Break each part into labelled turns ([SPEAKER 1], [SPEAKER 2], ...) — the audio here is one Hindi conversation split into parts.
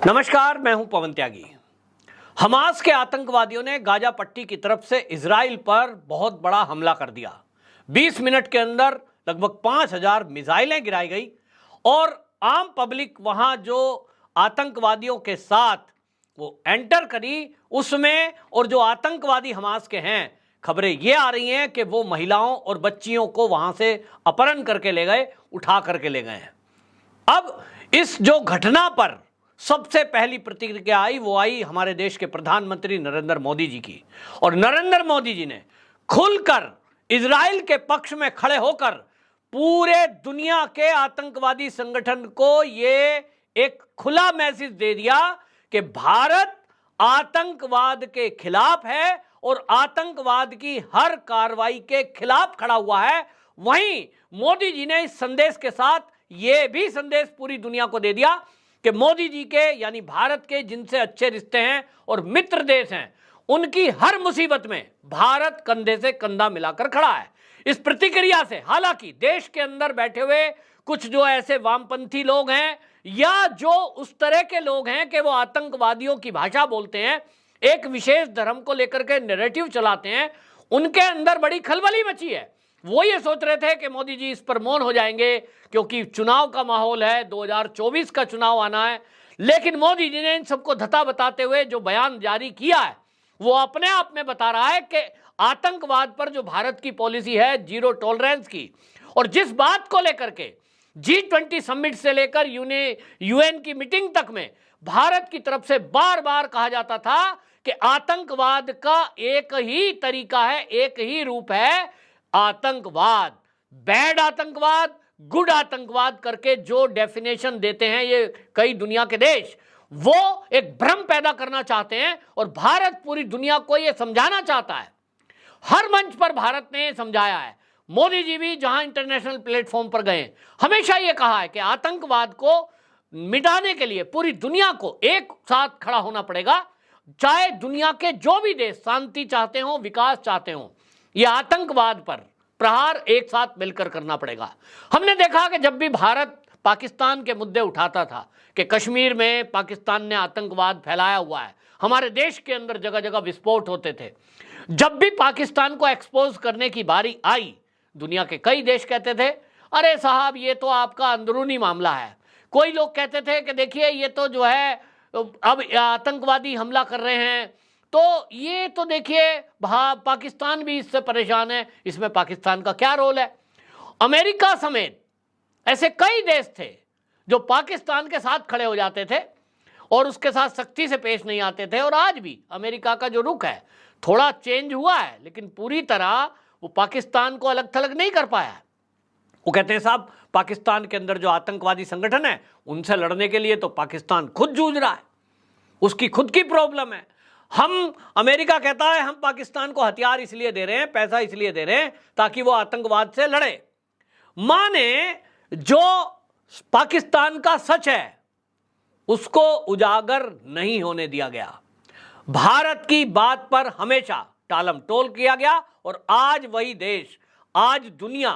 [SPEAKER 1] नमस्कार, मैं हूं पवन त्यागी। हमास के आतंकवादियों ने गाजा पट्टी की तरफ से इजराइल पर बहुत बड़ा हमला कर दिया। 20 मिनट के अंदर लगभग 5000 मिसाइलें गिराई गई और आम पब्लिक वहां जो आतंकवादियों के साथ वो एंटर करी उसमें, और जो आतंकवादी हमास के हैं, खबरें ये आ रही हैं कि वो महिलाओं और बच्चियों को वहां से अपहरण करके ले गए, उठा करके ले गए हैं। अब इस जो घटना पर सबसे पहली प्रतिक्रिया आई वो आई हमारे देश के प्रधानमंत्री नरेंद्र मोदी जी की, और नरेंद्र मोदी जी ने खुलकर इजराइल के पक्ष में खड़े होकर पूरे दुनिया के आतंकवादी संगठन को ये एक खुला मैसेज दे दिया कि भारत आतंकवाद के खिलाफ है और आतंकवाद की हर कार्रवाई के खिलाफ खड़ा हुआ है। वहीं मोदी जी ने इस संदेश के साथ ये भी संदेश पूरी दुनिया को दे दिया कि मोदी जी के यानी भारत के जिनसे अच्छे रिश्ते हैं और मित्र देश हैं, उनकी हर मुसीबत में भारत कंधे से कंधा मिलाकर खड़ा है। इस प्रतिक्रिया से हालांकि देश के अंदर बैठे हुए कुछ जो ऐसे वामपंथी लोग हैं या जो उस तरह के लोग हैं कि वो आतंकवादियों की भाषा बोलते हैं, एक विशेष धर्म को लेकर के नैरेटिव चलाते हैं, उनके अंदर बड़ी खलबली मची है। वो ये सोच रहे थे कि मोदी जी इस पर मौन हो जाएंगे क्योंकि चुनाव का माहौल है, 2024 का चुनाव आना है। लेकिन मोदी जी ने इन सबको धता बताते हुए जो बयान जारी किया है वो अपने आप में बता रहा है कि आतंकवाद पर जो भारत की पॉलिसी है जीरो टॉलरेंस की, और जिस बात को लेकर के G20 समिट से लेकर यूएन की मीटिंग तक में भारत की तरफ से बार बार कहा जाता था कि आतंकवाद का एक ही तरीका है, एक ही रूप है, आतंकवाद। बैड आतंकवाद, गुड आतंकवाद करके जो डेफिनेशन देते हैं ये कई दुनिया के देश, वो एक भ्रम पैदा करना चाहते हैं और भारत पूरी दुनिया को ये समझाना चाहता है। हर मंच पर भारत ने समझाया है। मोदी जी भी जहां इंटरनेशनल प्लेटफॉर्म पर गए हमेशा ये कहा है कि आतंकवाद को मिटाने के लिए पूरी दुनिया को एक साथ खड़ा होना पड़ेगा, चाहे दुनिया के जो भी देश शांति चाहते हो, विकास चाहते हो, ये आतंकवाद पर प्रहार एक साथ मिलकर करना पड़ेगा। हमने देखा कि जब भी भारत पाकिस्तान के मुद्दे उठाता था कि कश्मीर में पाकिस्तान ने आतंकवाद फैलाया हुआ है, हमारे देश के अंदर जगह जगह विस्फोट होते थे। जब भी पाकिस्तान को एक्सपोज करने की बारी आई, दुनिया के कई देश कहते थे अरे साहब ये तो आपका अंदरूनी मामला है। कोई लोग कहते थे कि देखिए ये तो जो है अब आतंकवादी हमला कर रहे हैं, तो ये तो देखिए पाकिस्तान भी इससे परेशान है, इसमें पाकिस्तान का क्या रोल है। अमेरिका समेत ऐसे कई देश थे जो पाकिस्तान के साथ खड़े हो जाते थे और उसके साथ सख्ती से पेश नहीं आते थे। और आज भी अमेरिका का जो रुख है थोड़ा चेंज हुआ है, लेकिन पूरी तरह वो पाकिस्तान को अलग थलग नहीं कर पाया है। वो कहते हैं साहब पाकिस्तान के अंदर जो आतंकवादी संगठन है उनसे लड़ने के लिए तो पाकिस्तान खुद जूझ रहा है, उसकी खुद की प्रॉब्लम है। अमेरिका कहता है हम पाकिस्तान को हथियार इसलिए दे रहे हैं, पैसा इसलिए दे रहे हैं ताकि वो आतंकवाद से लड़े। माने जो पाकिस्तान का सच है उसको उजागर नहीं होने दिया गया। भारत की बात पर हमेशा टालम टोल किया गया और आज वही देश, आज दुनिया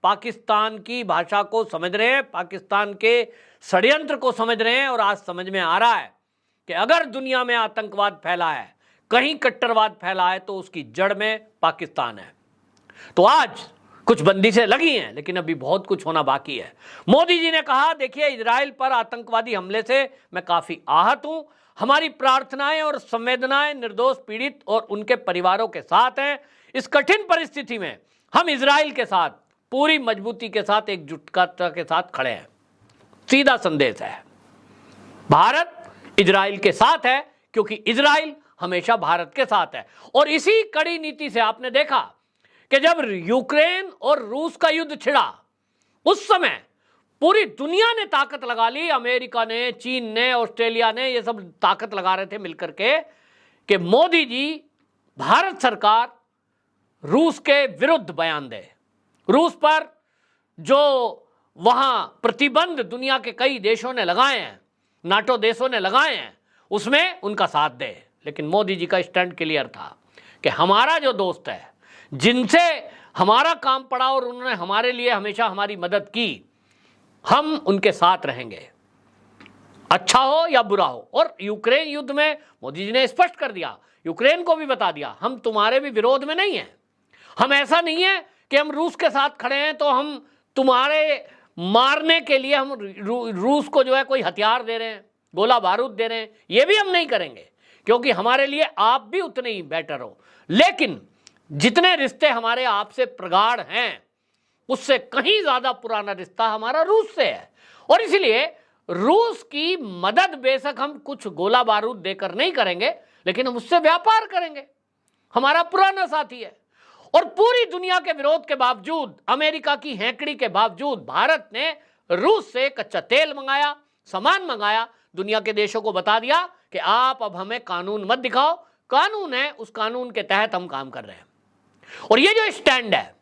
[SPEAKER 1] पाकिस्तान की भाषा को समझ रहे हैं, पाकिस्तान के षड्यंत्र को समझ रहे हैं। और आज समझ में आ रहा है कि अगर दुनिया में आतंकवाद फैला है, कहीं कट्टरवाद फैला है, तो उसकी जड़ में पाकिस्तान है। तो आज कुछ बंदिशें लगी हैं, लेकिन अभी बहुत कुछ होना बाकी है। मोदी जी ने कहा देखिए इजराइल पर आतंकवादी हमले से मैं काफी आहत हूं, हमारी प्रार्थनाएं और संवेदनाएं निर्दोष पीड़ित और उनके परिवारों के साथ हैं। इस कठिन परिस्थिति में हम इजराइल के साथ पूरी मजबूती के साथ, एकजुटता के साथ खड़े हैं। सीधा संदेश है, भारत इजराइल के साथ है क्योंकि इजराइल हमेशा भारत के साथ है। और इसी कड़ी नीति से आपने देखा कि जब यूक्रेन और रूस का युद्ध छिड़ा उस समय पूरी दुनिया ने ताकत लगा ली, अमेरिका ने, चीन ने, ऑस्ट्रेलिया ने, ये सब ताकत लगा रहे थे मिलकर के कि मोदी जी, भारत सरकार रूस के विरुद्ध बयान दे, रूस पर जो वहां प्रतिबंध दुनिया के कई देशों ने लगाए हैं, नाटो देशों ने लगाए हैं, उसमें उनका साथ दे। लेकिन मोदी जी का स्टैंड क्लियर था कि हमारा जो दोस्त है, जिनसे हमारा काम पड़ा और उन्होंने हमारे लिए हमेशा हमारी मदद की, हम उनके साथ रहेंगे। अच्छा हो या बुरा हो। और यूक्रेन युद्ध में मोदी जी ने स्पष्ट कर दिया, यूक्रेन को भी बता दिया, हम तुम्हारे भी विरोध में नहीं हैं। हम ऐसा नहीं है कि हम रूस के साथ खड़े हैं तो हम तुम्हारे मारने के लिए हम रूस को जो है कोई हथियार दे रहे हैं, गोला बारूद दे रहे हैं, ये भी हम नहीं करेंगे, क्योंकि हमारे लिए आप भी उतने ही बेटर हो। लेकिन जितने रिश्ते हमारे आपसे प्रगाढ़ हैं, उससे कहीं ज्यादा पुराना रिश्ता हमारा रूस से है। और इसलिए रूस की मदद बेशक हम कुछ गोला बारूद देकर नहीं करेंगे, लेकिन हम उससे व्यापार करेंगे, हमारा पुराना साथी है। और पूरी दुनिया के विरोध के बावजूद, अमेरिका की हैंकड़ी के बावजूद भारत ने रूस से कच्चा तेल मंगाया, सामान मंगाया, दुनिया के देशों को बता दिया कि आप अब हमें कानून मत दिखाओ, कानून है, उस कानून के तहत हम काम कर रहे हैं। और ये जो स्टैंड है,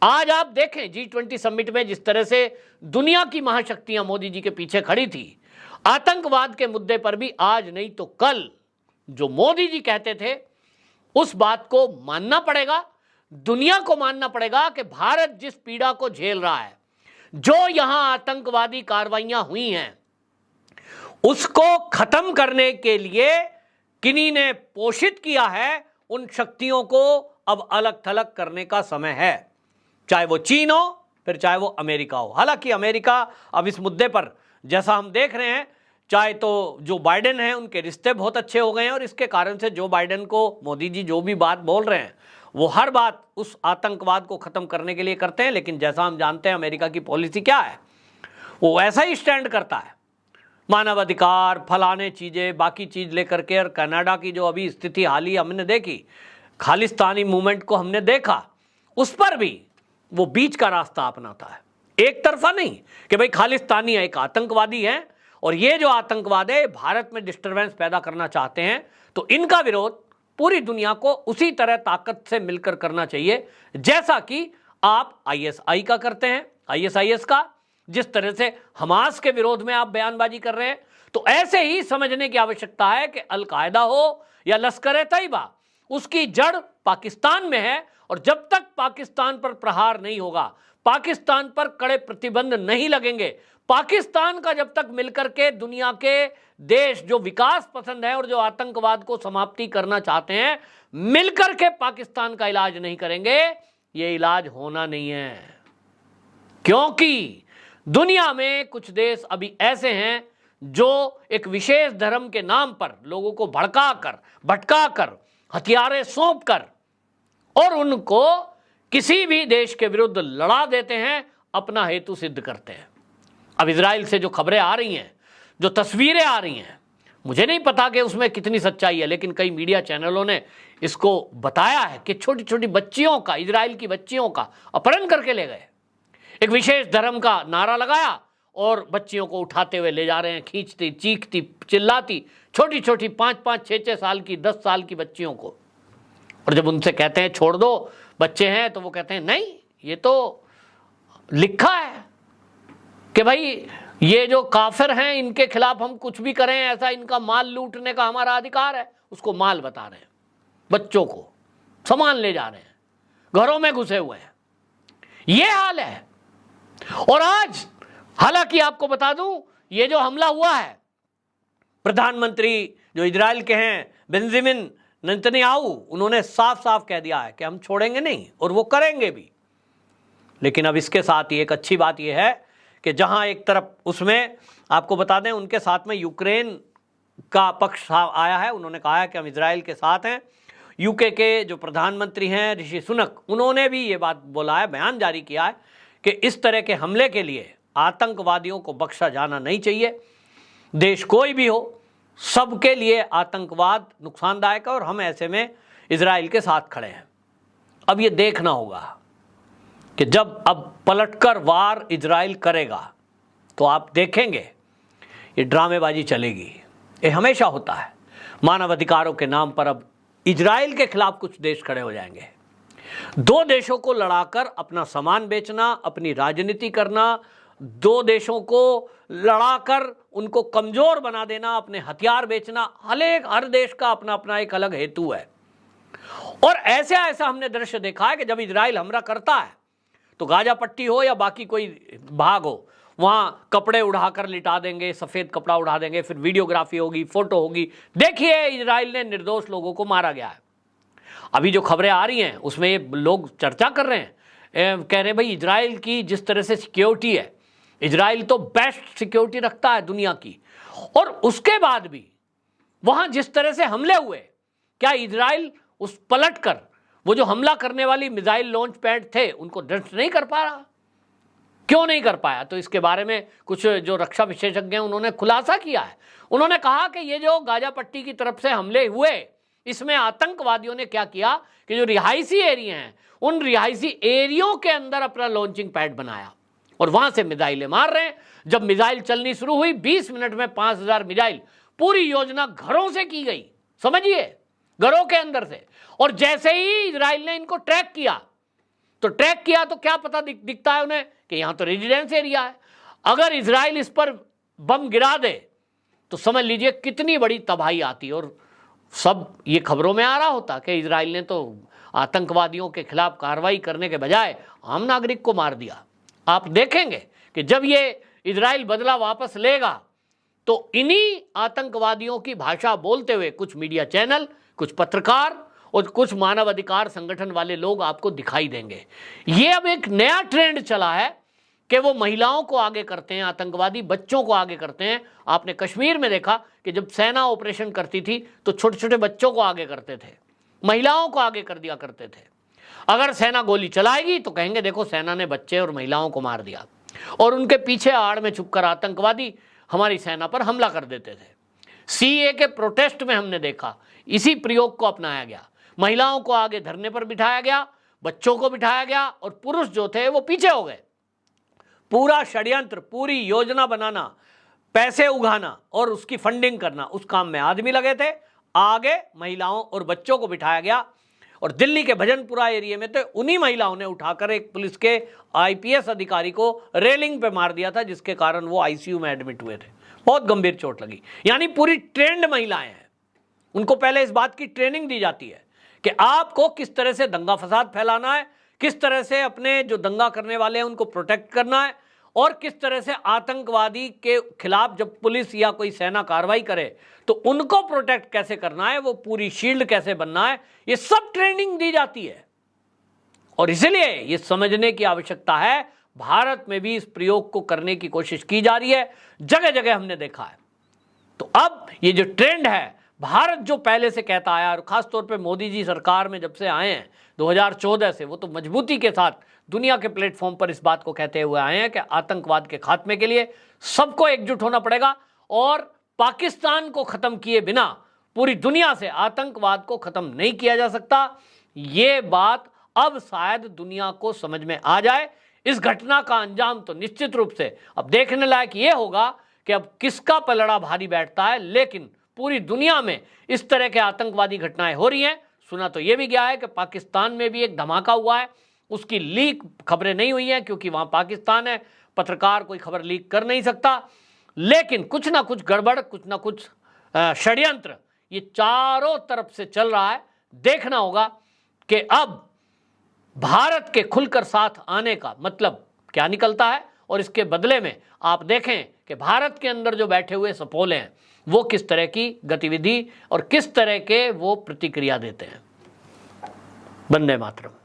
[SPEAKER 1] आज आप देखें G20 समिट में जिस तरह से दुनिया की महाशक्तियां मोदी जी के पीछे खड़ी थी, आतंकवाद के मुद्दे पर भी आज नहीं तो कल जो मोदी जी कहते थे उस बात को मानना पड़ेगा, दुनिया को मानना पड़ेगा कि भारत जिस पीड़ा को झेल रहा है, जो यहां आतंकवादी कार्रवाइयां हुई हैं, उसको खत्म करने के लिए किन्हीं ने पोषित किया है, उन शक्तियों को अब अलग थलग करने का समय है, चाहे वो चीन हो फिर चाहे वो अमेरिका हो। हालांकि अमेरिका अब इस मुद्दे पर जैसा हम देख रहे हैं, चाहे तो जो बाइडेन हैं उनके रिश्ते बहुत अच्छे हो गए हैं, और इसके कारण से जो बाइडेन को मोदी जी जो भी बात बोल रहे हैं वो हर बात उस आतंकवाद को खत्म करने के लिए करते हैं। लेकिन जैसा हम जानते हैं अमेरिका की पॉलिसी क्या है, वो ऐसा ही स्टैंड करता है, मानवाधिकार फलाने चीजें बाकी चीज लेकर के। और कनाडा की जो अभी स्थिति हाल ही हमने देखी, खालिस्तानी मूवमेंट को हमने देखा, उस पर भी वो बीच का रास्ता अपनाता है, एक तरफा नहीं कि भाई खालिस्तानी है, एक आतंकवादी है, और ये जो आतंकवाद है भारत में डिस्टरबेंस पैदा करना चाहते हैं, तो इनका विरोध पूरी दुनिया को उसी तरह ताकत से मिलकर करना चाहिए जैसा कि आप आईएसआई का करते हैं, आईएसआईएस का, जिस तरह से हमास के विरोध में आप बयानबाजी कर रहे हैं। तो ऐसे ही समझने की आवश्यकता है कि अलकायदा हो या लश्कर तैयबा, उसकी जड़ पाकिस्तान में है, और जब तक पाकिस्तान पर प्रहार नहीं होगा, पाकिस्तान पर कड़े प्रतिबंध नहीं लगेंगे, पाकिस्तान का जब तक मिलकर के दुनिया के देश जो विकास पसंद है और जो आतंकवाद को समाप्ति करना चाहते हैं, मिलकर के पाकिस्तान का इलाज नहीं करेंगे, ये इलाज होना नहीं है। क्योंकि दुनिया में कुछ देश अभी ऐसे हैं जो एक विशेष धर्म के नाम पर लोगों को भटकाकर हथियारें सौंपकर और उनको किसी भी देश के विरुद्ध लड़ा देते हैं, अपना हेतु सिद्ध करते हैं। अब इजराइल से जो खबरें आ रही हैं, जो तस्वीरें आ रही हैं, मुझे नहीं पता कि उसमें कितनी सच्चाई है, लेकिन कई मीडिया चैनलों ने इसको बताया है कि छोटी छोटी बच्चियों का, इजराइल की बच्चियों का अपहरण करके ले गए, एक विशेष धर्म का नारा लगाया और बच्चियों को उठाते हुए ले जा रहे हैं, खींचती, चीखती, चिल्लाती, छोटी छोटी 5-5, 6-6 साल की, 10 साल की बच्चियों को। और जब उनसे कहते हैं छोड़ दो, बच्चे हैं, तो वो कहते हैं नहीं, ये तो लिखा है कि भाई ये जो काफिर हैं इनके खिलाफ हम कुछ भी करें, ऐसा इनका माल लूटने का हमारा अधिकार है। उसको माल बता रहे हैं, बच्चों को सामान ले जा रहे हैं, घरों में घुसे हुए हैं, ये हाल है। और आज हालांकि आपको बता दूं, ये जो हमला हुआ है, प्रधानमंत्री जो इजराइल के हैं बेंजामिन नेतन्याहू, उन्होंने साफ साफ कह दिया है कि हम छोड़ेंगे नहीं, और वो करेंगे भी। लेकिन अब इसके साथ ही एक अच्छी बात यह है कि जहां एक तरफ, उसमें आपको बता दें, उनके साथ में यूक्रेन का पक्ष आया है, उन्होंने कहा है कि हम इजराइल के साथ हैं। यूके के जो प्रधानमंत्री हैं ऋषि सुनक, उन्होंने भी ये बात बोला है, बयान जारी किया है कि इस तरह के हमले के लिए आतंकवादियों को बख्शा जाना नहीं चाहिए। देश कोई भी हो, सबके लिए आतंकवाद नुकसानदायक है, और हम ऐसे में इजराइल के साथ खड़े हैं। अब ये देखना होगा कि जब अब पलटकर वार इजराइल करेगा तो आप देखेंगे ये ड्रामेबाजी चलेगी। ये हमेशा होता है, मानवाधिकारों के नाम पर अब इजराइल के खिलाफ कुछ देश खड़े हो जाएंगे। दो देशों को लड़ाकर अपना सामान बेचना, अपनी राजनीति करना, दो देशों को लड़ाकर उनको कमजोर बना देना, अपने हथियार बेचना, हर देश का अपना अपना एक अलग हेतु है। और ऐसा हमने दृश्य देखा है कि जब इजराइल हमला करता है तो गाजा पट्टी हो या बाकी कोई भाग हो, वहां कपड़े उड़ाकर लिटा देंगे, सफेद कपड़ा उड़ा देंगे, फिर वीडियोग्राफी होगी, फोटो होगी, देखिए इजराइल ने निर्दोष लोगों को मारा गया है। अभी जो खबरें आ रही हैं उसमें ये लोग चर्चा कर रहे हैं, कह रहे हैं भाई इजराइल की जिस तरह से सिक्योरिटी है, इजराइल तो बेस्ट सिक्योरिटी रखता है दुनिया की, और उसके बाद भी वहां जिस तरह से हमले हुए, क्या इजराइल उस पलट कर वो जो हमला करने वाली मिसाइल लॉन्च पैड थे उनको नष्ट नहीं कर पा रहा? क्यों नहीं कर पाया? तो इसके बारे में कुछ जो रक्षा विशेषज्ञ हैं उन्होंने खुलासा किया है। उन्होंने कहा कि ये जो गाजा पट्टी की तरफ से हमले हुए, इसमें आतंकवादियों ने क्या किया कि जो रिहायशी एरिया हैं उन रिहायशी एरियो के अंदर अपना लॉन्चिंग पैड बनाया और वहां से मिसाइलें मार रहे हैं। जब मिसाइल चलनी शुरू हुई 20 मिनट में 5000 मिसाइल, पूरी योजना घरों से की गई, समझिए, घरों के अंदर से। और जैसे ही इजराइल ने इनको ट्रैक किया तो क्या पता दिखता है उन्हें कि यहां तो रेजिडेंस एरिया है। अगर इजराइल इस पर बम गिरा दे तो समझ लीजिए कितनी बड़ी तबाही आती। और सब ये खबरों में आ रहा होता कि इजराइल ने तो आतंकवादियों के खिलाफ कार्रवाई करने के बजाय आम नागरिक को मार दिया। आप देखेंगे कि जब ये इजराइल बदला वापस लेगा तो इन्हीं आतंकवादियों की भाषा बोलते हुए कुछ मीडिया चैनल, कुछ पत्रकार और कुछ मानवाधिकार संगठन वाले लोग आपको दिखाई देंगे। ये अब एक नया ट्रेंड चला है कि वो महिलाओं को आगे करते हैं, आतंकवादी बच्चों को आगे करते हैं। आपने कश्मीर में देखा कि जब सेना ऑपरेशन करती थी तो छोटे छोटे बच्चों को आगे करते थे, महिलाओं को आगे कर दिया करते थे। अगर सेना गोली चलाएगी तो कहेंगे देखो सेना ने बच्चे और महिलाओं को मार दिया, और उनके पीछे आड़ में छुपकर आतंकवादी हमारी सेना पर हमला कर देते थे। सीए के प्रोटेस्ट में हमने देखा इसी प्रयोग को अपनाया गया। महिलाओं को आगे धरने पर बिठाया गया, बच्चों को बिठाया गया और पुरुष जो थे वो पीछे हो गए। पूरा षड्यंत्र, पूरी योजना बनाना, पैसे उगाना और उसकी फंडिंग करना, उस काम में आदमी लगे थे। आगे महिलाओं और बच्चों को बिठाया गया और दिल्ली के भजनपुरा एरिया में तो उन्हीं महिलाओं ने उठाकर एक पुलिस के आईपीएस अधिकारी को रेलिंग पे मार दिया था, जिसके कारण वो आईसीयू में एडमिट हुए थे, बहुत गंभीर चोट लगी। यानी पूरी ट्रेंड महिलाएं हैं। उनको पहले इस बात की ट्रेनिंग दी जाती है कि आपको किस तरह से दंगा फसाद फैलाना है, किस तरह से अपने जो दंगा करने वाले हैं उनको प्रोटेक्ट करना है, और किस तरह से आतंकवादी के खिलाफ जब पुलिस या कोई सेना कार्रवाई करे तो उनको प्रोटेक्ट कैसे करना है, वो पूरी शील्ड कैसे बनना है, ये सब ट्रेनिंग दी जाती है। और इसलिए ये समझने की आवश्यकता है, भारत में भी इस प्रयोग को करने की कोशिश की जा रही है, जगह जगह हमने देखा है। तो अब ये जो ट्रेंड है, भारत जो पहले से कहता आया, और खासतौर पे मोदी जी सरकार में जब से आए हैं 2014 से, वो तो मजबूती के साथ दुनिया के प्लेटफॉर्म पर इस बात को कहते हुए आए हैं कि आतंकवाद के खात्मे के लिए सबको एकजुट होना पड़ेगा और पाकिस्तान को खत्म किए बिना पूरी दुनिया से आतंकवाद को खत्म नहीं किया जा सकता। ये बात अब शायद दुनिया को समझ में आ जाए। इस घटना का अंजाम तो निश्चित रूप से अब देखने लायक ये होगा कि अब किसका पलड़ा भारी बैठता है, लेकिन पूरी दुनिया में इस तरह के आतंकवादी घटनाएं हो रही हैं। सुना तो यह भी गया है कि पाकिस्तान में भी एक धमाका हुआ है, उसकी लीक खबरें नहीं हुई हैं क्योंकि वहां पाकिस्तान है, पत्रकार कोई खबर लीक कर नहीं सकता। लेकिन कुछ ना कुछ गड़बड़, कुछ ना कुछ षड्यंत्र ये चारों तरफ से चल रहा है। देखना होगा कि अब भारत के खुलकर साथ आने का मतलब क्या निकलता है, और इसके बदले में आप देखें कि भारत के अंदर जो बैठे हुए सपोले हैं वो किस तरह की गतिविधि और किस तरह के वो प्रतिक्रिया देते हैं। वंदे मातरम।